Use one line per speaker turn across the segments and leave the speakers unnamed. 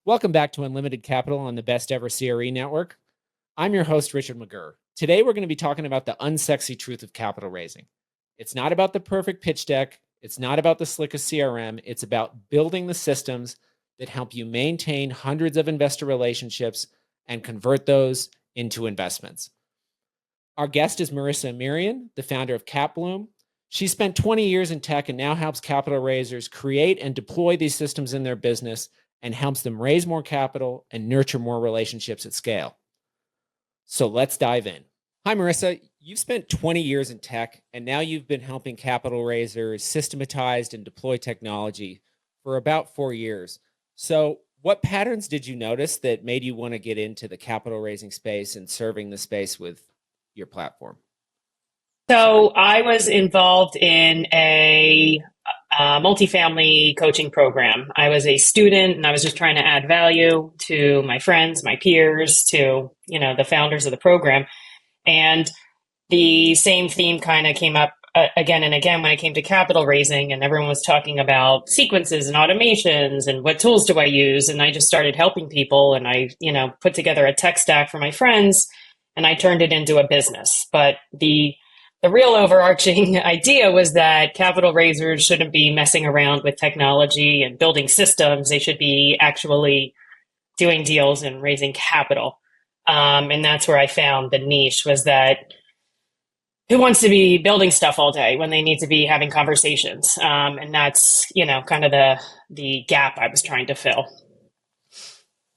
Welcome back to Unlimited Capital on the Best Ever CRE Network. I'm your host, Richard McGurr. Today, we're going to be talking about the unsexy truth of capital raising. It's not about the perfect pitch deck. It's not about the slickest CRM. It's about building the systems that help you maintain hundreds of investor relationships and convert those into investments. Our guest is Marisa Amirian, the founder of CapBloom. She spent 20 years in tech and now helps capital raisers create and deploy these systems in their business and helps them raise more capital and nurture more relationships at scale. So let's dive in. Hi, Marisa. You've spent 20 years in tech, and now you've been helping capital raisers systematize and deploy technology for about 4 years. So what patterns did you notice that made you want to get into the capital raising space and serving the space with your platform?
So I was involved in a multifamily coaching program. I was a student and I was just trying to add value to my friends, my peers, to, the founders of the program. And the same theme kind of came up again and again when it came to capital raising, and everyone was talking about sequences and automations and what tools do I use. And I just started helping people, and I, put together a tech stack for my friends, and I turned it into a business. But the real overarching idea was that capital raisers shouldn't be messing around with technology and building systems. They should be actually doing deals and raising capital. And that's where I found the niche, was that who wants to be building stuff all day when they need to be having conversations? And that's, kind of the gap I was trying to fill.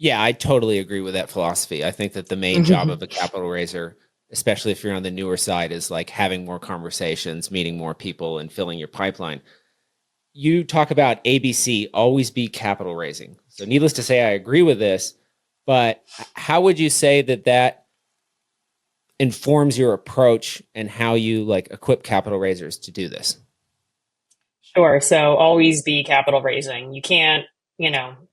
Yeah, I totally agree with that philosophy. I think that the main job of a capital raiser, especially if you're on the newer side, is like having more conversations, meeting more people, and filling your pipeline. You talk about ABC, always be capital raising. So needless to say, I agree with this, but how would you say that informs your approach and how you equip capital raisers to do this?
Sure. So always be capital raising. You can't,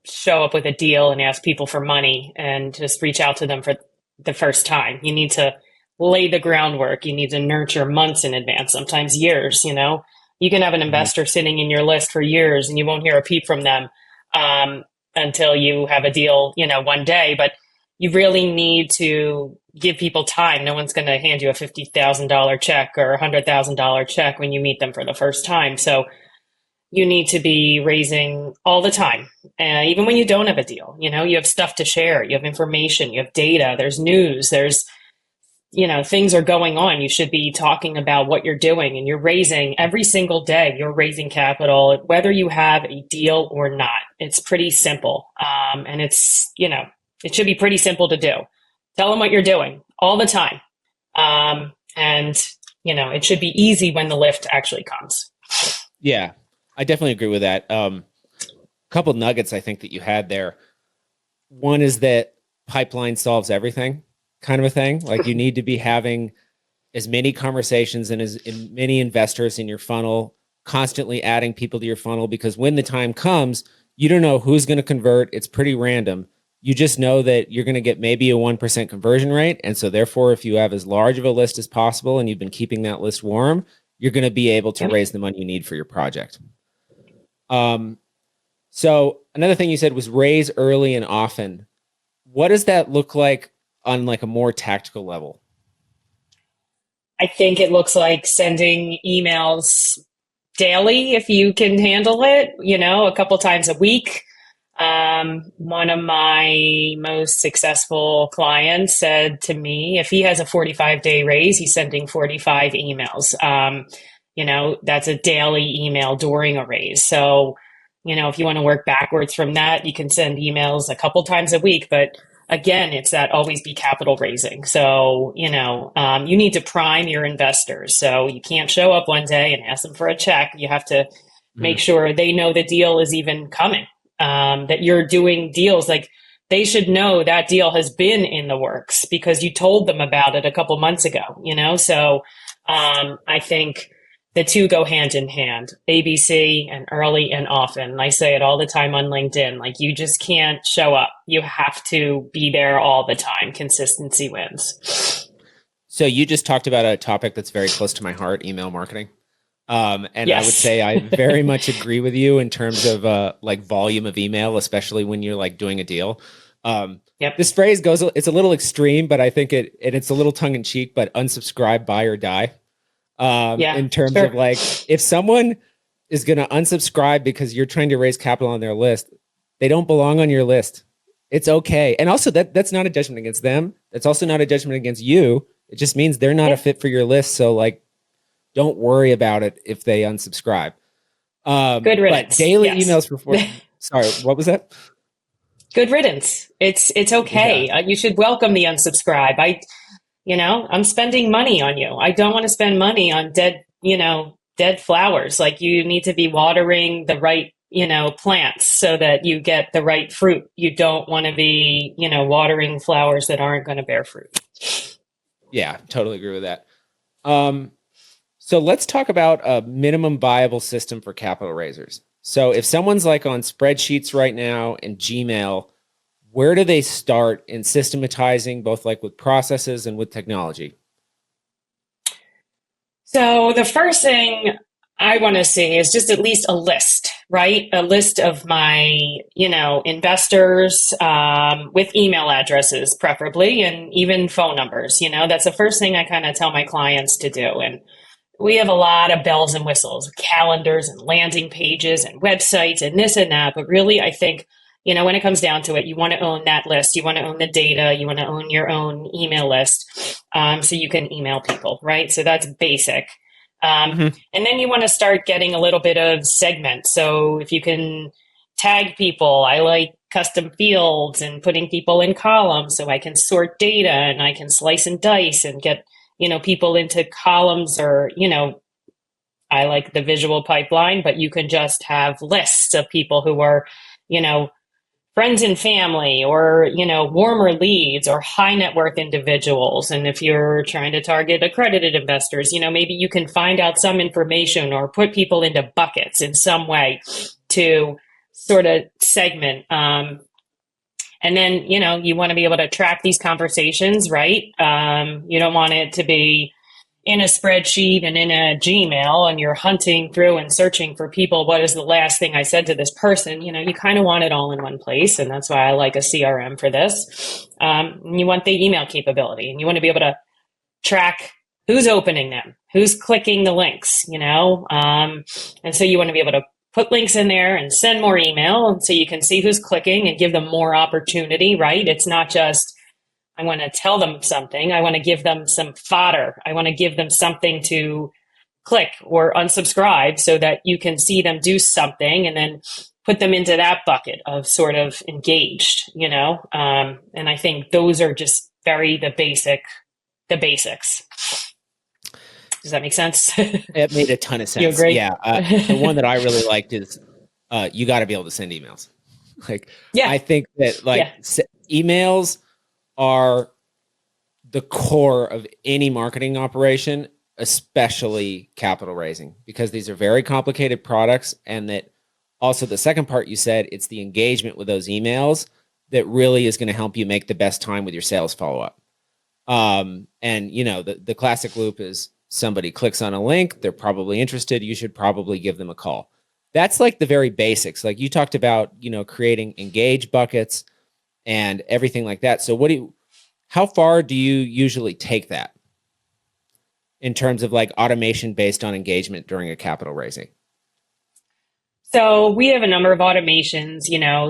show up with a deal and ask people for money and just reach out to them for the first time. You need to lay the groundwork. You need to nurture months in advance, sometimes years. You can have an investor sitting in your list for years and you won't hear a peep from them until you have a deal, one day. But you really need to give people time. No one's going to hand you a $50,000 check or a $100,000 check when you meet them for the first time. So you need to be raising all the time, even when you don't have a deal. You have stuff to share. You have information. You have data. There's news. There's things are going on. You should be talking about what you're doing, and you're raising every single day. You're raising capital, whether you have a deal or not. It's pretty simple. And it's, it should be pretty simple to do. Tell them what you're doing all the time. And it should be easy when the lift actually comes.
Yeah, I definitely agree with that. Couple nuggets I think that you had there. One is that pipeline solves everything, kind of a thing. Like, you need to be having as many conversations and as many investors in your funnel, constantly adding people to your funnel, because when the time comes, you don't know who's going to convert. It's pretty random. You just know that you're going to get maybe a 1% conversion rate. And so therefore, if you have as large of a list as possible and you've been keeping that list warm, you're going to be able to raise the money you need for your project. So another thing you said was raise early and often. What does that look like on a more tactical level?
I think it looks like sending emails daily, if you can handle it, a couple times a week. One of my most successful clients said to me, if he has a 45-day raise, he's sending 45 emails. That's a daily email during a raise. So, if you want to work backwards from that, you can send emails a couple times a week. But again, it's that always be capital raising. So, you need to prime your investors. So you can't show up one day and ask them for a check. You have to make sure they know the deal is even coming, that you're doing deals. Like, they should know that deal has been in the works because you told them about it a couple months ago, So I think the two go hand in hand, ABC and early and often. And I say it all the time on LinkedIn, like, you just can't show up. You have to be there all the time. Consistency wins.
So you just talked about a topic that's very close to my heart, email marketing. And I would
Yes.
say I very much agree with you in terms of like volume of email, especially when you're like doing a deal. Um,
Yep.
this phrase goes, it's a little extreme, but I think it's a little tongue in cheek, but unsubscribe, buy or die.
Yeah.
In terms of
Sure.
like, if someone is going to unsubscribe because you're trying to raise capital on their list, they don't belong on your list. It's okay. And also that's not a judgment against them. It's also not a judgment against you. It just means they're not a
Yeah.
fit for your list. So like, don't worry about it if they unsubscribe.
Good
But
riddance.
daily
Yes.
emails for sorry, what was that?
Good riddance. It's
Yeah.
okay. You should welcome the unsubscribe. I'm spending money on you. I don't want to spend money on dead flowers. Like you need to be watering the right, plants so that you get the right fruit. You don't want to be, watering flowers that aren't going to bear fruit.
Yeah, totally agree with that. Um, so let's talk about a minimum viable system for capital raisers. So if someone's like on spreadsheets right now and Gmail, where do they start in systematizing both like with processes and with technology?
So the first thing I want to see is just at least a list, right? A list of my, investors with email addresses, preferably, and even phone numbers. That's the first thing I kind of tell my clients to do. And we have a lot of bells and whistles, calendars and landing pages and websites and this and that. But really, I think, when it comes down to it, you want to own that list. You want to own the data. You want to own your own email list so you can email people, right? So that's basic.
Mm-hmm.
And then you want to start getting a little bit of segment. So if you can tag people, I like custom fields and putting people in columns so I can sort data and I can slice and dice and get people into columns or, I like the visual pipeline, but you can just have lists of people who are, you know, friends and family or, warmer leads or high net worth individuals. And if you're trying to target accredited investors, maybe you can find out some information or put people into buckets in some way to sort of segment. And then, you want to be able to track these conversations, right? You don't want it to be in a spreadsheet and in a Gmail and you're hunting through and searching for people. What is the last thing I said to this person? You kind of want it all in one place. And that's why I like a CRM for this. You want the email capability and you want to be able to track who's opening them, who's clicking the links, and so you want to be able to put links in there and send more email. And so you can see who's clicking and give them more opportunity, right? It's not just, I want to tell them something. I want to give them some fodder. I want to give them something to click or unsubscribe so that you can see them do something and then put them into that bucket of sort of engaged, and I think those are just the basics. Does that make sense?
It made a ton of
You
sense.
agree?
Yeah. The one that I really liked is you got to be able to send emails. Like,
Yeah.
I think that like
Yeah.
emails are the core of any marketing operation, especially capital raising, because these are very complicated products. And that also the second part you said, it's the engagement with those emails that really is going to help you make the best time with your sales follow up. And the classic loop is somebody clicks on a link, they're probably interested. You should probably give them a call. That's like the very basics. Like you talked about, creating engage buckets and everything like that. So how far do you usually take that in terms of like automation based on engagement during a capital raising?
So we have a number of automations,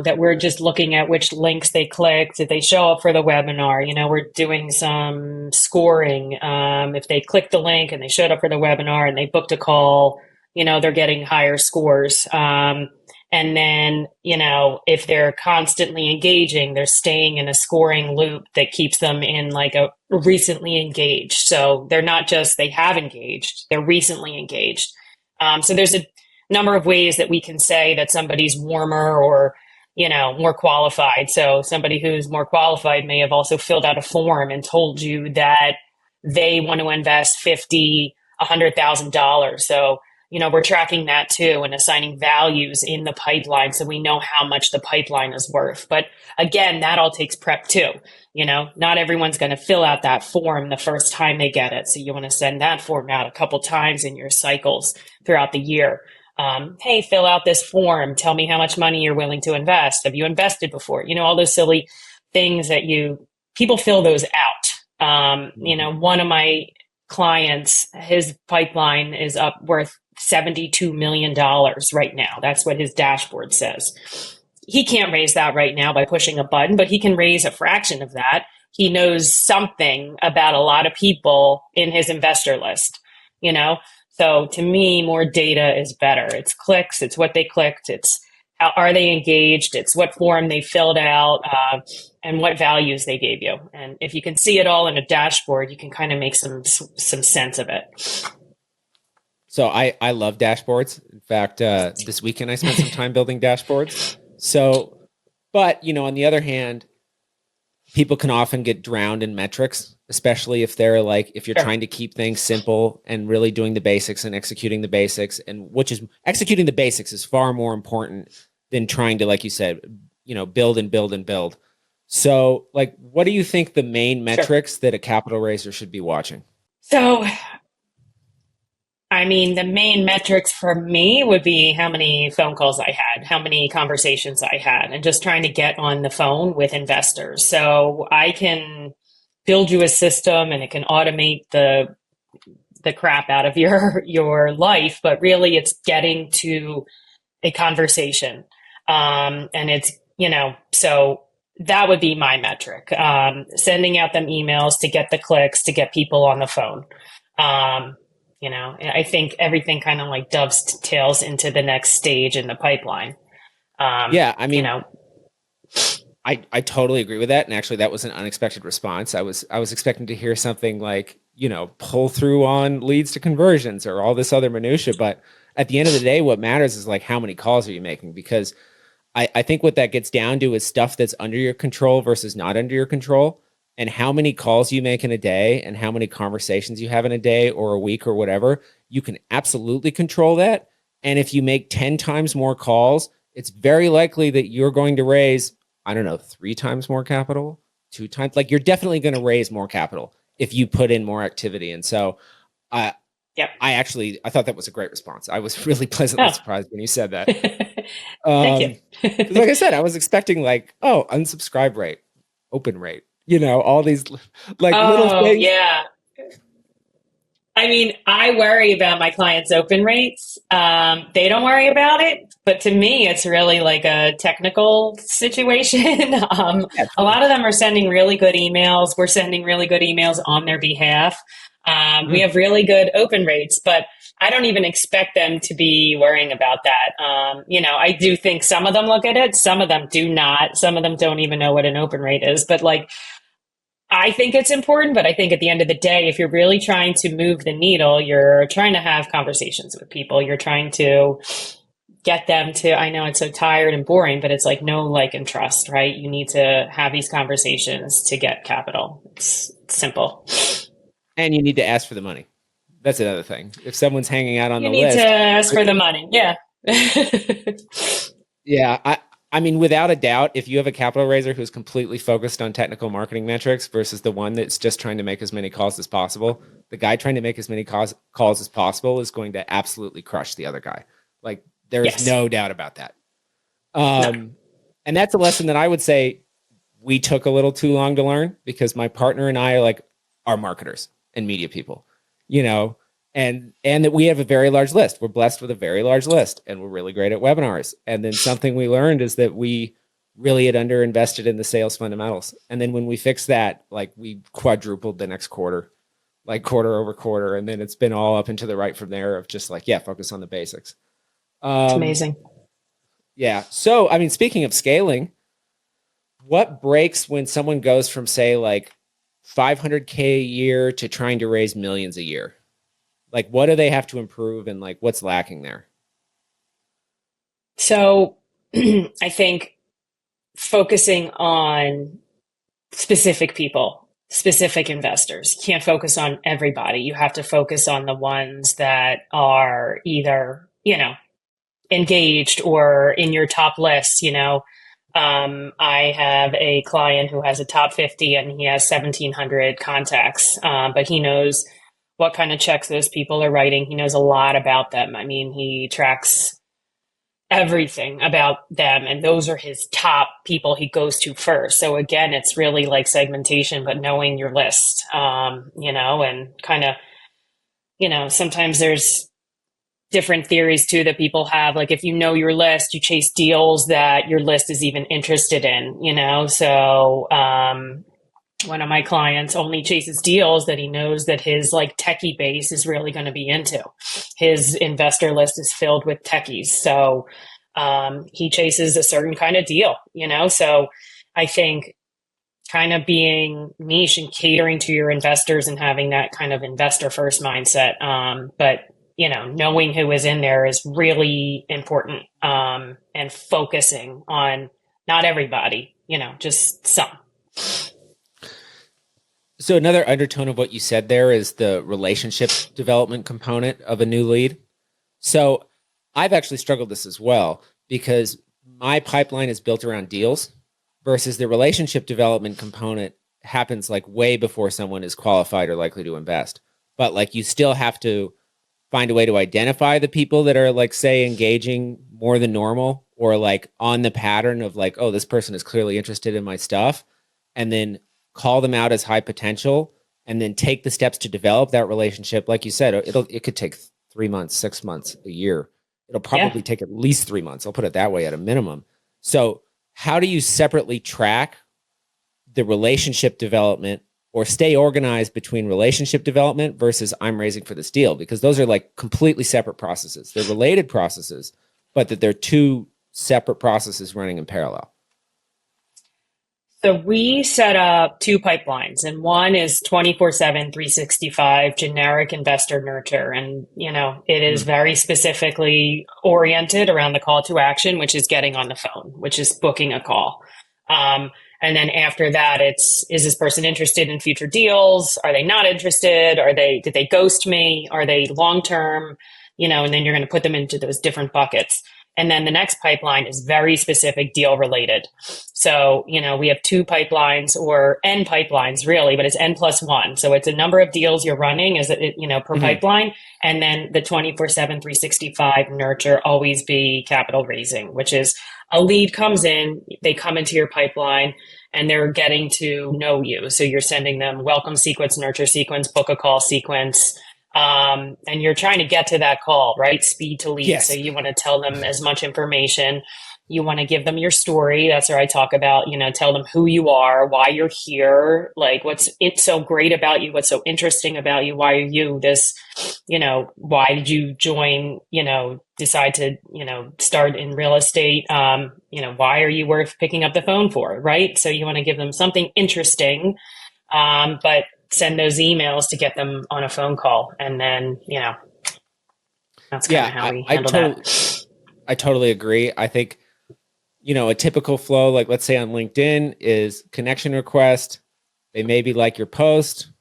that we're just looking at which links they clicked. Did they show up for the webinar? We're doing some scoring. If they clicked the link and they showed up for the webinar and they booked a call, they're getting higher scores. And then, if they're constantly engaging, they're staying in a scoring loop that keeps them in like a recently engaged. So they're not just, they have engaged, they're recently engaged. So there's a number of ways that we can say that somebody's warmer or, more qualified. So somebody who's more qualified may have also filled out a form and told you that they want to invest $100,000. So we're tracking that too and assigning values in the pipeline so we know how much the pipeline is worth. But again, that all takes prep too. Not everyone's going to fill out that form the first time they get it. So you want to send that form out a couple times in your cycles throughout the year. Hey, fill out this form. Tell me how much money you're willing to invest. Have you invested before? All those silly things that people fill those out. One of my clients, his pipeline is up worth $72 million right now. That's what his dashboard says. He can't raise that right now by pushing a button, but he can raise a fraction of that. He knows something about a lot of people in his investor list, So to me, more data is better. It's clicks, it's what they clicked, it's how are they engaged, it's what form they filled out, and what values they gave you. And if you can see it all in a dashboard, you can kind of make some sense of it.
So I love dashboards. In fact, this weekend I spent some time building dashboards. So, but on the other hand, people can often get drowned in metrics, especially if they're if you're trying to keep things simple and really doing the basics and executing the basics, and which is executing the basics is far more important than trying to, like you said, build and build and build. So what do you think the main metrics that a capital raiser should be watching?
So, the main metrics for me would be how many phone calls I had, how many conversations I had, and just trying to get on the phone with investors. So I can build you a system and it can automate the crap out of your life, but really it's getting to a conversation. And it's, so that would be my metric. Sending out them emails to get the clicks, to get people on the phone. I think everything kind of dovetails into the next stage in the pipeline.
I totally agree with that. And actually that was an unexpected response. I was expecting to hear something pull through on leads to conversions or all this other minutia. But at the end of the day, what matters is how many calls are you making? Because I think what that gets down to is stuff that's under your control versus not under your control, and how many calls you make in a day and how many conversations you have in a day or a week or whatever. You can absolutely control that. And if you make 10 times more calls, it's very likely that you're going to raise, 3 times more capital, 2 times. You're definitely going to raise more capital if you put in more activity. And so I thought that was a great response. I was really pleasantly surprised when you said that.
Thank you.
Like I said, I was expecting unsubscribe rate, open rate, all these little things.
Yeah. I worry about my clients' open rates. They don't worry about it, but to me, it's really a technical situation. A lot of them are sending really good emails. We're sending really good emails on their behalf. We have really good open rates, but I don't even expect them to be worrying about that. I do think some of them look at it. Some of them do not. Some of them don't even know what an open rate is, but I think it's important, but I think at the end of the day, if you're really trying to move the needle, you're trying to have conversations with people. You're trying to get them to, I know it's so tired and boring, but it's know, like, and trust, right? You need to have these conversations to get capital. It's simple.
And you need to ask for the money. That's another thing. If someone's hanging out on the list.
You need to ask for the money. Yeah.
Yeah. Without a doubt, if you have a capital raiser who's completely focused on technical marketing metrics versus the one that's just trying to make as many calls as possible, the guy trying to make as many calls as possible is going to absolutely crush the other guy. There's no doubt about that. No. And that's a lesson that I would say we took a little too long to learn, because my partner and I are marketers and media people, and that we have a very large list. We're blessed with a very large list, and we're really great at webinars. And then something we learned is that we really had underinvested in the sales fundamentals. And then when we fixed that, we quadrupled the next quarter, quarter over quarter. And then it's been all up and to the right from there of just focus on the basics.
It's amazing.
Yeah. So, speaking of scaling, what breaks when someone goes from, say, $500K a year to trying to raise millions a year? What do they have to improve, and what's lacking there?
So I think focusing on specific people. specific investors. You can't focus on everybody. You have to focus on the ones that are either, engaged or in your top list. I have a client who has a top 50 and he has 1,700 contacts, but he knows what kind of checks those people are writing. He knows a lot about them. I mean, he tracks everything about them, and those are his top people he goes to first. So again, it's really like segmentation, but knowing your list, and kind of, sometimes there's different theories too that people have. Like if you know your list, you chase deals that your list is even interested in, So one of my clients only chases deals that he knows that his like techie base is really going to be into. His investor list is filled with techies. So he chases a certain kind of deal, So I think kind of being niche and catering to your investors and having that kind of investor first mindset. But knowing who is in there is really important, and focusing on not everybody, just some.
So another undertone of what you said there is the relationship development component of a new lead. So I've actually struggled this as well because my pipeline is built around deals versus the relationship development component happens like way before someone is qualified or likely to invest. But like you still have to find a way to identify the people that are like, say, engaging more than normal or like on the pattern of like, oh, this person is clearly interested in my stuff, and then call them out as high potential and then take the steps to develop that relationship. Like you said, it could take 3 months, 6 months, a year. It'll probably take at least 3 months. I'll put it that way at a minimum. So how do you separately track the relationship development or stay organized between relationship development versus I'm raising for this deal? Because those are like completely separate processes. They're related processes, but that they're two separate processes running in parallel.
So we set up two pipelines, and one is 24/7, 365 generic investor nurture. And, it is very specifically oriented around the call to action, which is getting on the phone, which is booking a call. And then after that, is this person interested in future deals? Are they not interested? Did they ghost me? Are they long-term? And then you're going to put them into those different buckets. And then the next pipeline is very specific deal related. So, we have two pipelines or N pipelines really, but it's N plus one. So it's a number of deals you're running per pipeline. And then the 24/7, 365 nurture always be capital raising, which is a lead comes in, they come into your pipeline and they're getting to know you. So you're sending them welcome sequence, nurture sequence, book a call sequence. And you're trying to get to that call, right? Speed to lead.
Yes.
So you want to tell them as much information. You want to give them your story. That's where I talk about, tell them who you are, why you're here, like what's it's so great about you, what's so interesting about you, why are you this, why did you join, decide to, start in real estate, why are you worth picking up the phone for, right? So you want to give them something interesting, but send those emails to get them on a phone call. And then, that's kind of how we handle that.
I totally agree. I think, a typical flow, like let's say on LinkedIn, is connection request. They maybe like your post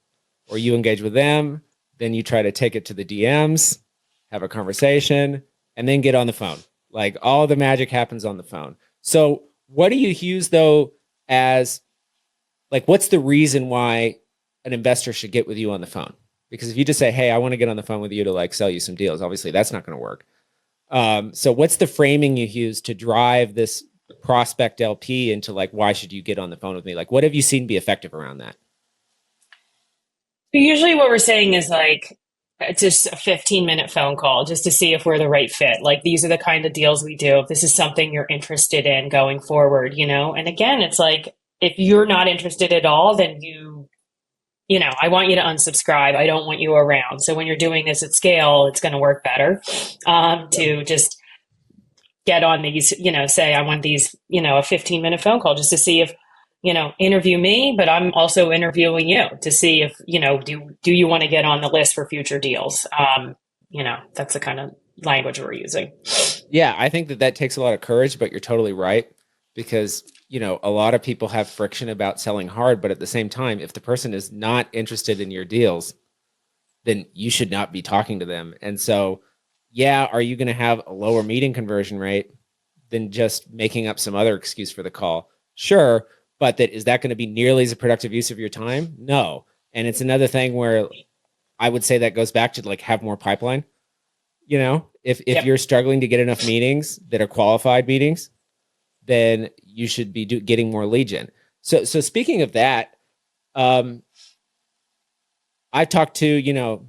or you engage with them. Then you try to take it to the DMs, have a conversation, and then get on the phone. Like all the magic happens on the phone. So what do you use though as like, what's the reason why an investor should get with you on the phone? Because if you just say, hey, I want to get on the phone with you to like sell you some deals, obviously that's not going to work. So what's the framing you use to drive this prospect LP into like, why should you get on the phone with me? Like, what have you seen be effective around that?
Usually what we're saying is like, it's just a 15-minute phone call just to see if we're the right fit. Like, these are the kind of deals we do. If this is something you're interested in going forward, and again, it's like, if you're not interested at all, then I want you to unsubscribe. I don't want you around. So when you're doing this at scale, it's going to work better to just get on these, say, I want these, a 15-minute phone call just to see if, interview me, but I'm also interviewing you to see if, do you want to get on the list for future deals? That's the kind of language we're using.
Yeah, I think that takes a lot of courage, but you're totally right, because a lot of people have friction about selling hard, but at the same time, if the person is not interested in your deals, then you should not be talking to them. And so, yeah, are you going to have a lower meeting conversion rate than just making up some other excuse for the call? Sure. But is that going to be nearly as a productive use of your time? No. And it's another thing where I would say that goes back to like have more pipeline. If
Yep.
you're struggling to get enough meetings that are qualified meetings, then you should be getting more lead gen. So speaking of that, I've talked to,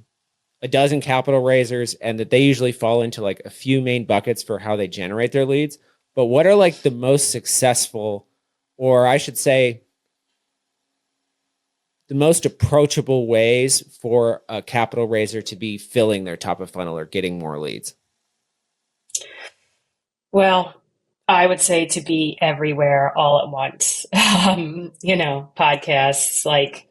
a dozen capital raisers, and that they usually fall into like a few main buckets for how they generate their leads. But what are like the most successful, or I should say, the most approachable ways for a capital raiser to be filling their top of funnel or getting more leads?
Well, I would say to be everywhere all at once. Podcasts like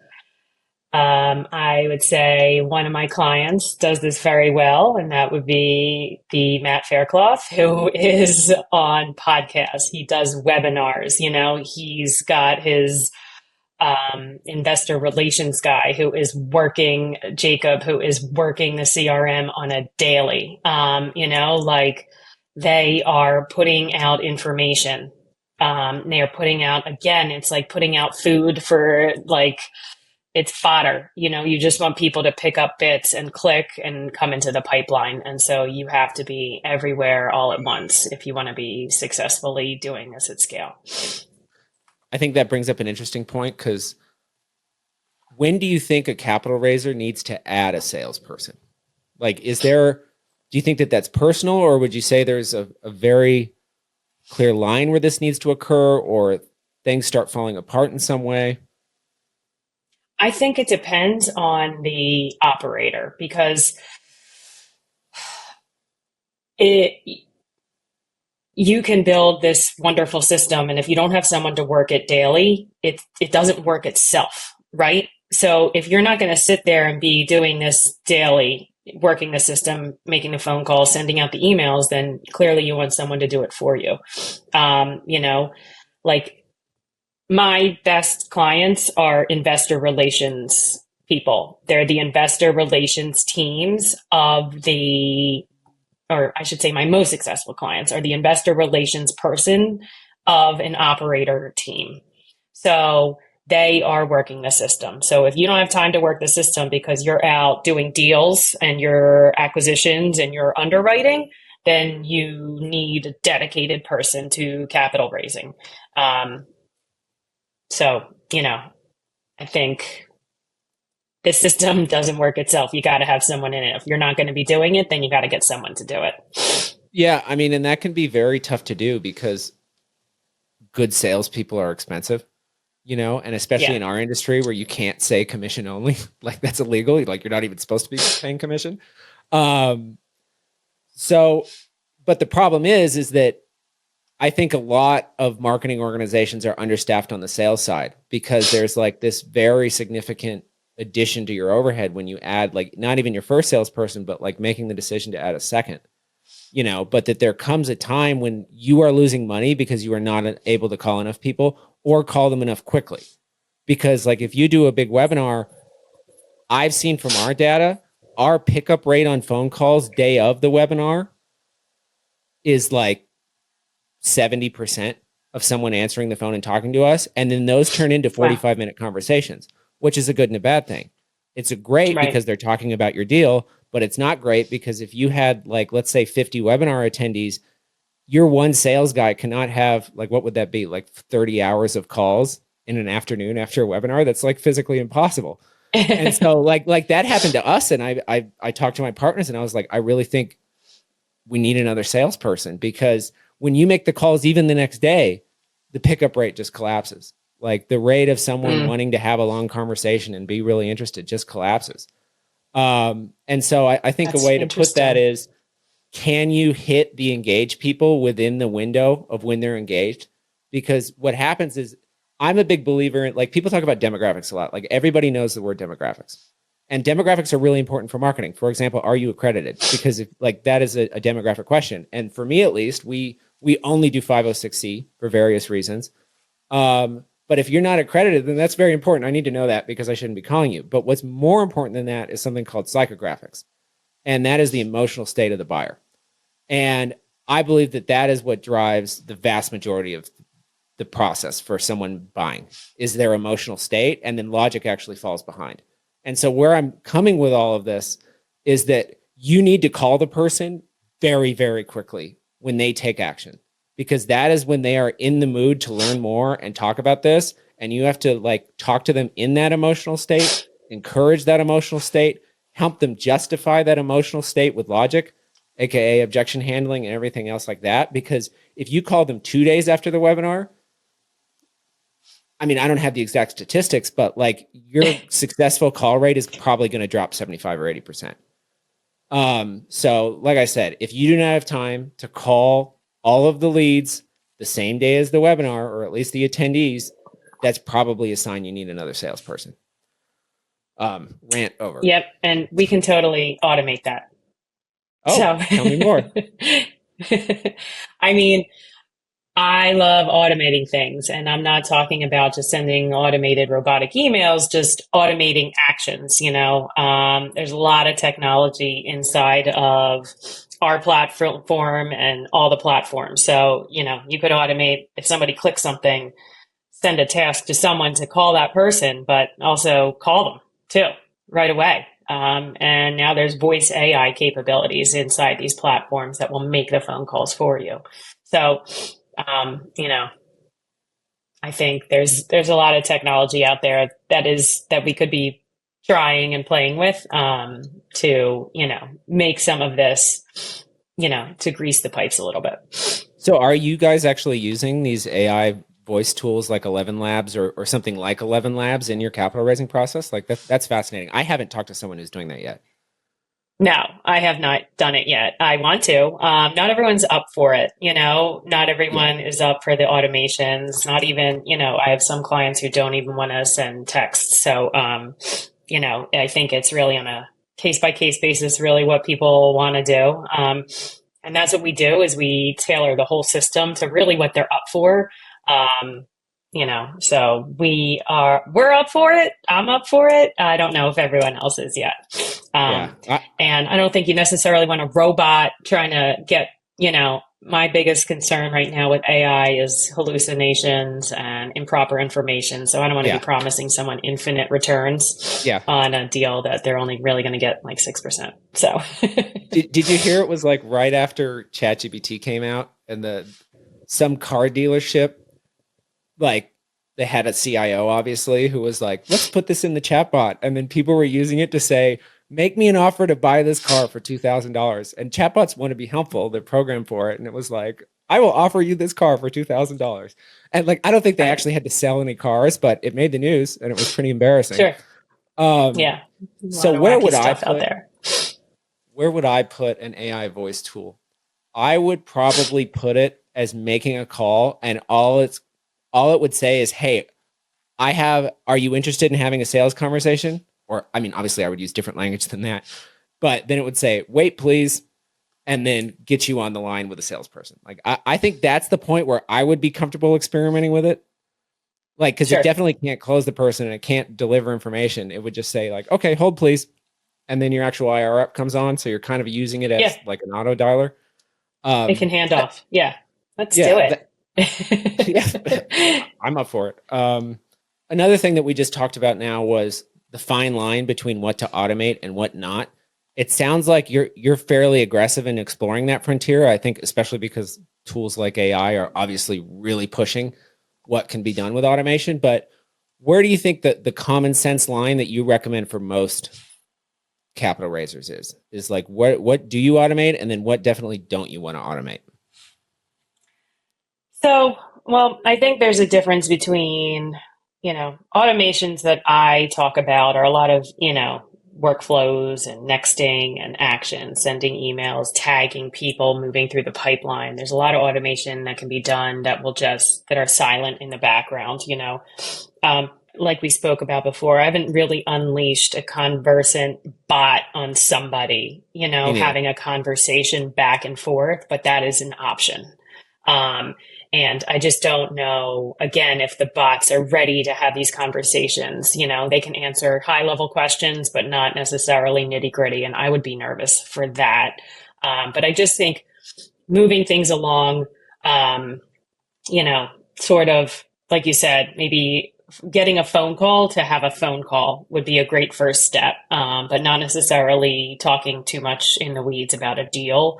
I would say one of my clients does this very well, and that would be the Matt Faircloth, who is on podcasts. He does webinars. He's got his investor relations guy who is working, Jacob, who is working the CRM on a daily. Like they are putting out information. They are putting out, again, it's like putting out food for like, it's fodder. You just want people to pick up bits and click and come into the pipeline. And so you have to be everywhere all at once if you want to be successfully doing this at scale.
I think that brings up an interesting point, because when do you think a capital raiser needs to add a salesperson? Like, do you think that that's personal, or would you say there's a very clear line where this needs to occur, or things start falling apart in some way?
I think it depends on the operator, because you can build this wonderful system, and if you don't have someone to work it daily, it doesn't work itself, right? So if you're not going to sit there and be doing this daily, working the system, making the phone calls, sending out the emails, then clearly you want someone to do it for you. Like my best clients are investor relations people. They're the investor relations teams or I should say my most successful clients are the investor relations person of an operator team. So they are working the system. So if you don't have time to work the system because you're out doing deals and your acquisitions and your underwriting, then you need a dedicated person to capital raising. So, I think the system doesn't work itself. You got to have someone in it. If you're not going to be doing it, then you got to get someone to do it.
Yeah, I mean, and that can be very tough to do because good salespeople are expensive, and especially in our industry where you can't say commission only, like that's illegal. Like you're not even supposed to be paying commission. So, but the problem is that I think a lot of marketing organizations are understaffed on the sales side, because there's like this very significant addition to your overhead when you add, like, not even your first salesperson, but like making the decision to add a second, but that there comes a time when you are losing money because you are not able to call enough people or call them enough quickly. Because like if you do a big webinar, I've seen from our data, our pickup rate on phone calls day of the webinar is like 70% of someone answering the phone and talking to us. And then those turn into 45-minute conversations, which is a good and a bad thing. It's a great because they're talking about your deal, but it's not great because if you had like, let's say 50 webinar attendees, your one sales guy cannot have, like, what would that be? Like 30 hours of calls in an afternoon after a webinar? That's like physically impossible. And so like that happened to us. And I talked to my partners and I was like, I really think we need another salesperson, because when you make the calls even the next day, the pickup rate just collapses. Like the rate of someone wanting to have a long conversation and be really interested just collapses. And so I think a way to put that is, can you hit the engaged people within the window of when they're engaged? Because what happens is, I'm a big believer in, like, people talk about demographics a lot. Like everybody knows the word demographics. And demographics are really important for marketing. For example, are you accredited? Because that is a demographic question. And for me, at least, we only do 506C for various reasons. But if you're not accredited, then that's very important. I need to know that because I shouldn't be calling you. But what's more important than that is something called psychographics, and that is the emotional state of the buyer. And I believe that that is what drives the vast majority of the process for someone buying is their emotional state, and then logic actually falls behind. And so where I'm coming with all of this is that you need to call the person very, very quickly when they take action, because that is when they are in the mood to learn more and talk about this. And you have to like talk to them in that emotional state, encourage that emotional state, help them justify that emotional state with logic, aka objection handling and everything else like that. Because if you call them 2 days after the webinar, I mean, I don't have the exact statistics, but like your successful call rate is probably going to drop 75 or 80%. So like I said, if you do not have time to call all of the leads the same day as the webinar, or at least the attendees, that's probably a sign you need another salesperson. Rant over.
Yep. And we can totally automate that.
Oh,
So,
tell me more.
I mean, I love automating things, and I'm not talking about just sending automated robotic emails, just automating actions. There's a lot of technology inside of our platform and all the platforms. So, you could automate if somebody clicks something, send a task to someone to call that person, but also call them too right away. And now there's voice AI capabilities inside these platforms that will make the phone calls for you. So, I think there's a lot of technology out there that we could be trying and playing with to make some of this to grease the pipes a little bit.
So are you guys actually using these AI voice tools like 11 Labs or something like 11 Labs in your capital raising process? Like that's fascinating. I haven't talked to someone who's doing that yet.
No, I have not done it yet. I want to. Not everyone's up for it. Not everyone is up for the automations. Not even, I have some clients who don't even want to send texts. So, I think it's really on a case by case basis, really what people want to do. And that's what we do is we tailor the whole system to really what they're up for. So we're up for it. I'm up for it. I don't know if everyone else is yet. And I don't think you necessarily want a robot trying to get, my biggest concern right now with AI is hallucinations and improper information. So I don't want to be promising someone infinite returns on a deal that they're only really going to get like 6%. So
did you hear it was like right after ChatGPT came out and some car dealership, like they had a CIO obviously who was like, let's put this in the chatbot. And then people were using it to say, make me an offer to buy this car for $2,000. And chatbots want to be helpful. They're programmed for it. And it was like, I will offer you this car for $2,000. And like, I don't think they actually had to sell any cars, but it made the news and it was pretty embarrassing.
Sure.
So where would I put an AI voice tool? I would probably put it as making a call, and all it would say is, hey, are you interested in having a sales conversation? Or, I mean, obviously I would use different language than that, but then it would say, wait, please. And then get you on the line with a salesperson. Like, I think that's the point where I would be comfortable experimenting with it. Like, cause it definitely can't close the person and it can't deliver information. It would just say like, okay, hold please. And then your actual IR rep comes on. So you're kind of using it as like an auto dialer.
It can hand off. Yeah. Let's do it.
I'm up for it. Another thing that we just talked about now was the fine line between what to automate and what not. It sounds like you're fairly aggressive in exploring that frontier. I think especially because tools like AI are obviously really pushing what can be done with automation. But where do you think that the common sense line that you recommend for most capital raisers is like, what do you automate? And then what definitely don't you want to automate?
So, well, I think there's a difference between, automations that I talk about are a lot of, workflows and nexting and action, sending emails, tagging people, moving through the pipeline. There's a lot of automation that can be done that are silent in the background, like we spoke about before. I haven't really unleashed a conversant bot on somebody, having a conversation back and forth, but that is an option. And I just don't know, again, if the bots are ready to have these conversations. They can answer high level questions, but not necessarily nitty gritty. And I would be nervous for that. But I just think moving things along, um, sort of like you said, maybe getting a phone call to have a phone call would be a great first step, but not necessarily talking too much in the weeds about a deal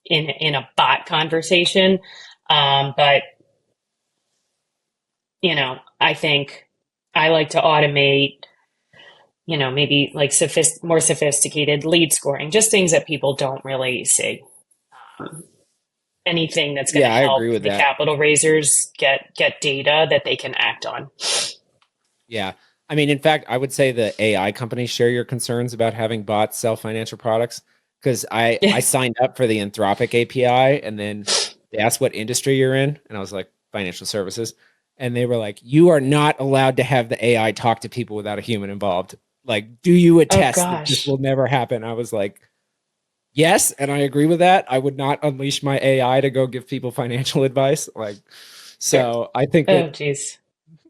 in a bot conversation. But I think I like to automate. Maybe like more sophisticated lead scoring, just things that people don't really see. Um, Anything that's going to
Yeah, I agree
help
with
the
that.
capital raisers get data that they can act on.
Yeah. I mean, in fact, I would say the AI companies share your concerns about having bots sell financial products because I signed up for the Anthropic API and then they asked what industry you're in. And I was like, financial services. And they were like, you are not allowed to have the AI talk to people without a human involved. Like, do you
Oh
attest that this
gosh.
will never happen? I was like, yes. And I agree with that. I would not unleash my AI to go give people financial advice. Like, so I think
Oh
that
geez.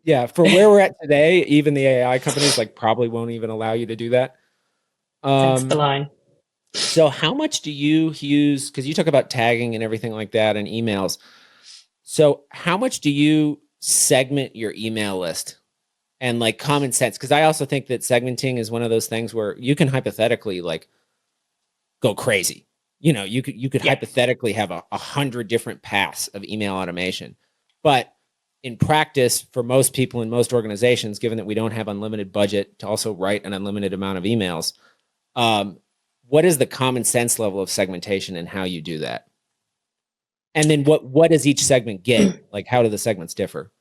yeah, for where we're at today, even the AI companies like probably won't even allow you to do that.
That's the
Um,
line.
so how much do you use? Because you talk about tagging and everything like that and emails. So how much do you segment your email list and like common sense? Because I also think that segmenting is one of those things where you can hypothetically like go crazy. You could
Yeah.
hypothetically have 100 different paths of email automation, but in practice, for most people in most organizations, given that we don't have unlimited budget to also write an unlimited amount of emails, um, what is the common sense level of segmentation and how you do that? And then what does each segment get? Like, how do the segments differ?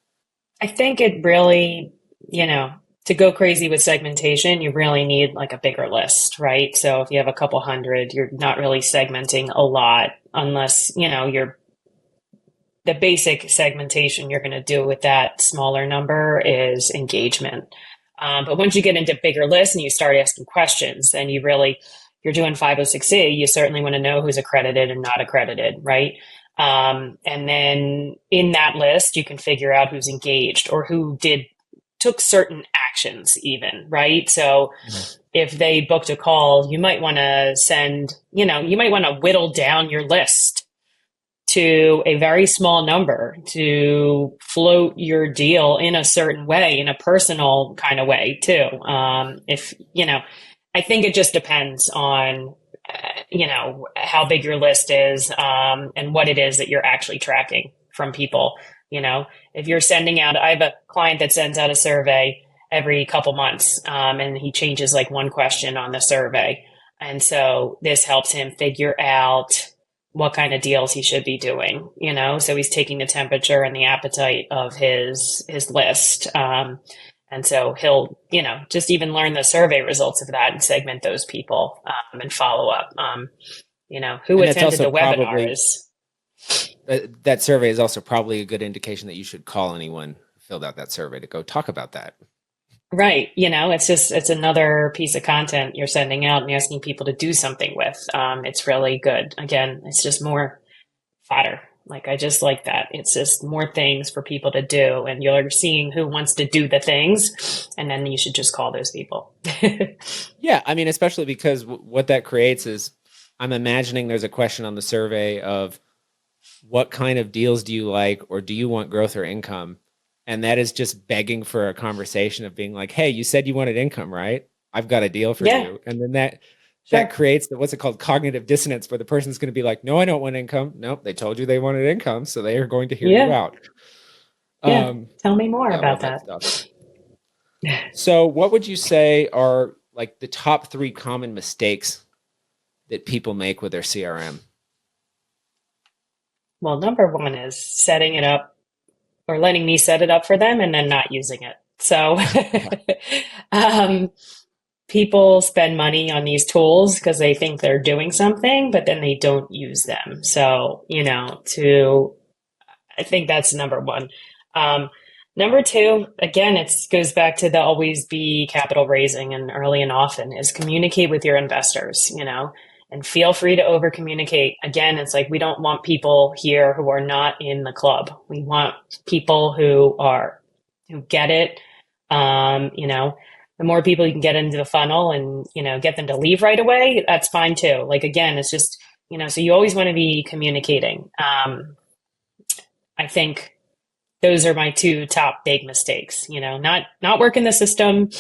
I think it really, to go crazy with segmentation, you really need like a bigger list, right? So if you have a couple hundred, you're not really segmenting a lot unless, you're the basic segmentation you're going to do with that smaller number is engagement. But once you get into bigger lists and you start asking questions, then you're doing 506C, you certainly want to know who's accredited and not accredited, right? And then in that list, you can figure out who's engaged or took certain actions even, right? So
Mhm.
if they booked a call, you might want to you might want to whittle down your list to a very small number to float your deal in a certain way, in a personal kind of way too. If I think it just depends on how big your list is and what it is that you're actually tracking from people. If you're sending out, I have a client that sends out a survey every couple months, and he changes like one question on the survey, and so this helps him figure out what kind of deals he should be doing, so he's taking the temperature and the appetite of his list. And so he'll, just even learn the survey results of that and segment those people and follow up. Who
And that's
attended
also
the
probably
webinars?
that survey is also probably a good indication that you should call anyone who filled out that survey to go talk about that.
Right. It's another piece of content you're sending out and asking people to do something with. It's really good. Again, it's just more fodder. Like, I just like that. It's just more things for people to do, and you're seeing who wants to do the things, and then you should just call those people.
Yeah, I mean, especially because what that creates is I'm imagining there's a question on the survey of what kind of deals do you like, or do you want growth or income? And that is just begging for a conversation of being like, hey, you said you wanted income, right? I've got a deal for
Yeah,
you. And then that
sure.
creates the what's it called, cognitive dissonance, where the person's going to be like, no, I don't want income. Nope, they told you they wanted income, so they are going to hear you
Yeah,
out.
yeah.
Um,
Tell me more
yeah, all
about
that
that.
stuff. So, what would you say are like the top three common mistakes that people make with their CRM?
Well, number one is setting it up or letting me set it up for them and then not using it. So,
Yeah.
um, people spend money on these tools because they think they're doing something, but then they don't use them. So, I think that's number one. Um, Number two, again, it goes back to the always be capital raising and early and often is communicate with your investors. and feel free to over communicate. Again, it's like, we don't want people here who are not in the club. We want people who get it. The more people you can get into the funnel and, get them to leave right away, that's fine too. Like, again, it's just, so you always want to be communicating. I think those are my two top big mistakes. Not working the system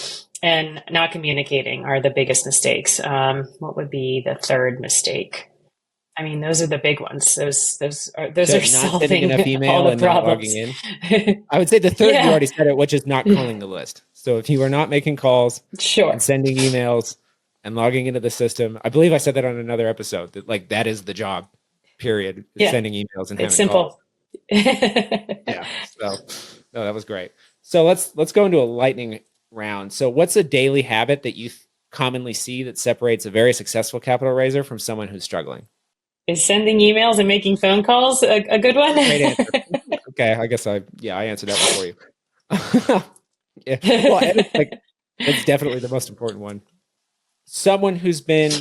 and not communicating are the biggest mistakes. What would be the third mistake? I mean, those are the big ones. Those are
not
solving
sending enough email
all the
and
problems.
not logging in. I would say the third,
Yeah.
you already said it, which is not calling the list. So if you are not making calls
Sure.
and sending emails and logging into the system, I believe I said that on another episode, that is the job, period.
Yeah.
Sending emails and having
It's simple.
calls. Yeah. So no, that was great. So let's go into a lightning round. So what's a daily habit that you commonly see that separates a very successful capital raiser from someone who's struggling?
Is sending emails and making phone calls a good one?
Great answer. Okay, I guess I answered that one for you. Yeah. Well, and it's definitely the most important one. Someone who's been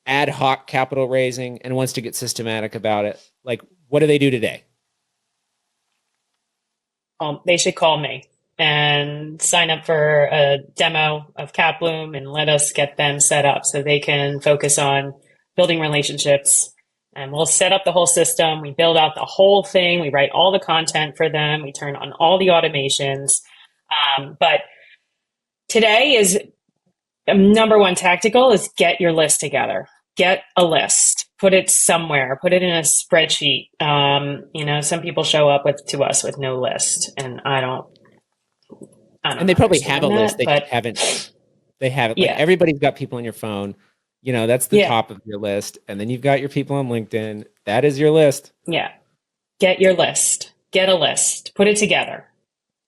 ad hoc capital raising and wants to get systematic about it, what do they do today?
They should call me and sign up for a demo of CapBloom and let us get them set up so they can focus on building relationships. And we'll set up the whole system. We build out the whole thing. We write all the content for them. We turn on all the automations. But today is number one tactical is get your list together. Get a list. Put it somewhere. Put it in a spreadsheet. Some people show up to us with no list, and I don't.
And they probably have a list. They
but
just haven't. They haven't.
Yeah.
Everybody's got people on your phone. That's the top of your list, and then you've got your people on LinkedIn. That is your list.
Yeah. Get your list. Get a list. Put it together.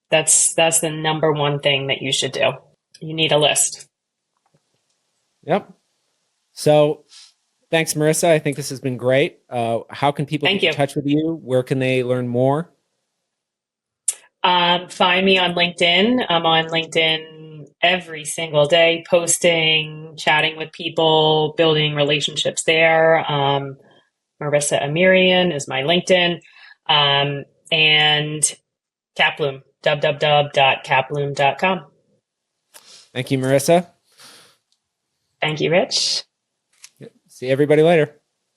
That's the number one thing that you should do. You need a list.
Yep. So thanks, Marisa. I think this has been great. How can people get in touch with you? Where can they learn more?
Find me on LinkedIn. I'm on LinkedIn every single day, posting, chatting with people, building relationships there. Marisa Amirian is my LinkedIn. And CapBloom, www.capbloom.com.
Thank you, Marisa.
Thank you, Rich.
See everybody later.